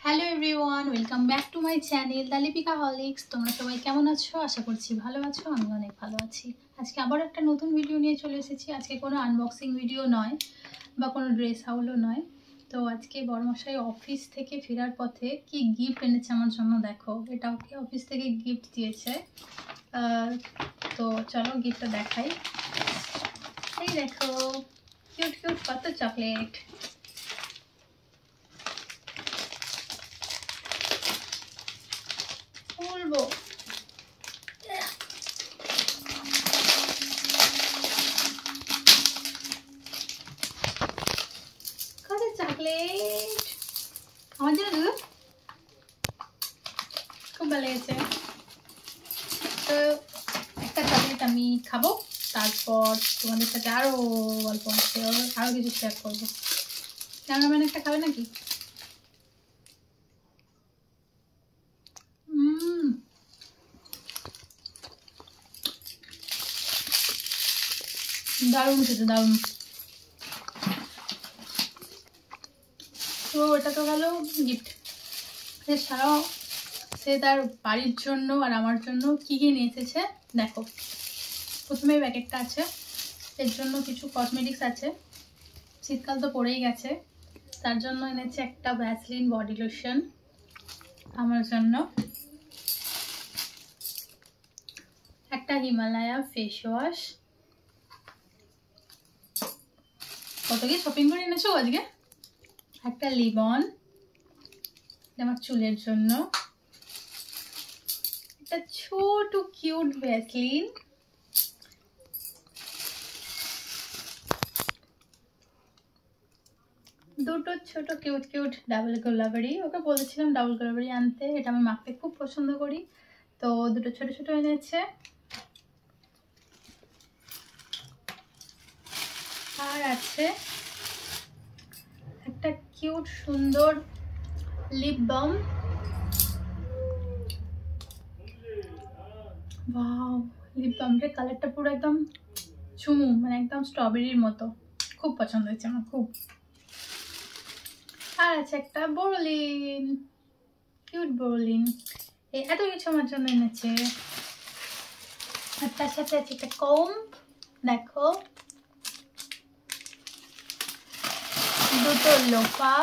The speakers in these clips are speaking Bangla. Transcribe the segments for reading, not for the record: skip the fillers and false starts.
Hello everyone, welcome back to my channel the Lipikaholics. তোমরা সবাই কেমন আছো? আশা করছি ভালো আছো। আমি অনেক ভালো আছি। আজকে আবার একটা নতুন ভিডিও নিয়ে চলে এসেছি। আজকে কোনো আনবক্সিং ভিডিও নয় বা কোনো ড্রেস হাউলও নয়। তো আজকে বড়মশাই অফিস থেকে ফেরার পথে কি গিফট এনেছে আমার জন্য দেখো। এটা ওকে অফিস থেকে গিফট দিয়েছে। তো চলো গিফটটা দেখাই। এই দেখো, কিউট কিউট কত চকলেট। খুলবো। কত চকলেট আমার জন্য দেবো, খুব ভালো লেগেছে। তো একটা চকলেট আমি খাবো, তারপর তোমাদের সাথে আরো গল্প আছে, আরো কিছু শেয়ার করবো। ক্যামেরাম্যান একটা খাবে নাকি? দারুণ খেতে, দারুণ। তো এটা তো ভালো গিফট। এছাড়াও সে তার বাড়ির জন্য আর আমার জন্য কি কি নিয়ে এসেছে দেখো। প্রথমে প্যাকেটটা আছে, এর জন্য কিছু কসমেটিক্স আছে। শীতকাল তো পড়েই গেছে, তার জন্য এনেছে একটা ভ্যাসলিন বডি লোশন আমার জন্য, একটা হিমালয়া ফেস ওয়াশ। কত কি শপিং করে এনেছো আজকে। একটা লিবন আমার চুলের জন্য, একটা ছোট কিউট ভ্যাসলিন, দুটো ছোট কিউট কিউট ডাবল গোলাবারি। ওকে বলেছিলাম ডাবল গোলাবারি আনতে, এটা আমি মাখতে খুব পছন্দ করি। তো দুটো ছোট ছোট এনেছে। আর আছে একটা কিউট সুন্দর লিপ বাম। ওয়াও, লিপ বামটার কালারটা পুরো একদম চুমু, মানে একদম স্ট্রবেরির মতো। খুব পছন্দ হয়েছে আমার, খুব। আর আছে একটা বোরলিন, কিউট বোরলিন। এত কিছু আমার জন্য এনেছে। আর তার সাথে আছে একটা কম, দেখো, দুটো লোফা।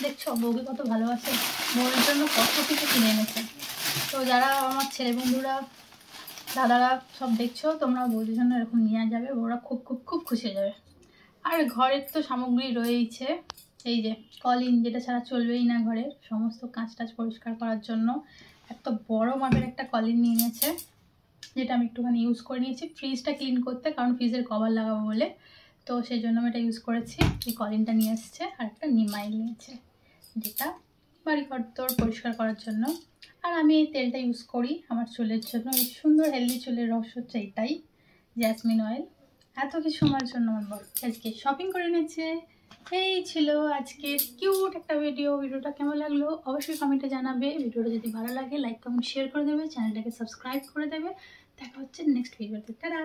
দেখছো বউকে কত ভালোবাসে, বউয়ের জন্য কত কিছু কিনে এনেছে। তো যারা আমার ছেলে বন্ধুরা, দাদারা সব দেখছো, তোমরা বউদের জন্য এরকম নিয়ে যাবে, বউরা খুব খুব খুব খুশি হয়ে যাবে। আর ঘরের তো সামগ্রী রয়েছে, এই যে কলিন, যেটা ছাড়া চলবেই না ঘরের সমস্ত কাঁচ টাচ পরিষ্কার করার জন্য। এত বড় মাপের একটা কলিন নিয়ে এনেছে, যেটা আমি একটুখানি ইউজ করে নিয়েছি ফ্রিজটা ক্লিন করতে, কারণ ফ্রিজের কভার লাগাবো বলে। তো সেই জন্য আমি এটা ইউজ করেছি। এই কলিনটা নিয়ে এসছে, আর একটা নিমাইল নিয়েছে, যেটা বাড়ি ঘর তোর পরিষ্কার করার জন্য। আর আমি এই তেলটা ইউজ করি আমার চুলের জন্য, এই সুন্দর হেলদি চুলের রস হচ্ছে এটাই, জ্যাসমিন অয়েল। এত কিছু আমার জন্য আমার বড় আজকে শপিং করে নিয়েছে। এই ছিল আজকে কিউট একটা ভিডিও। ভিডিওটা কেমন লাগলো অবশ্যই কমেন্টে জানাবে। ভিডিওটা যদি ভালো লাগে লাইক কমেন্ট শেয়ার করে দেবে, চ্যানেলটাকে সাবস্ক্রাইব করে দেবে। দেখা হচ্ছে নেক্সট ভিডিওতে। টাটা।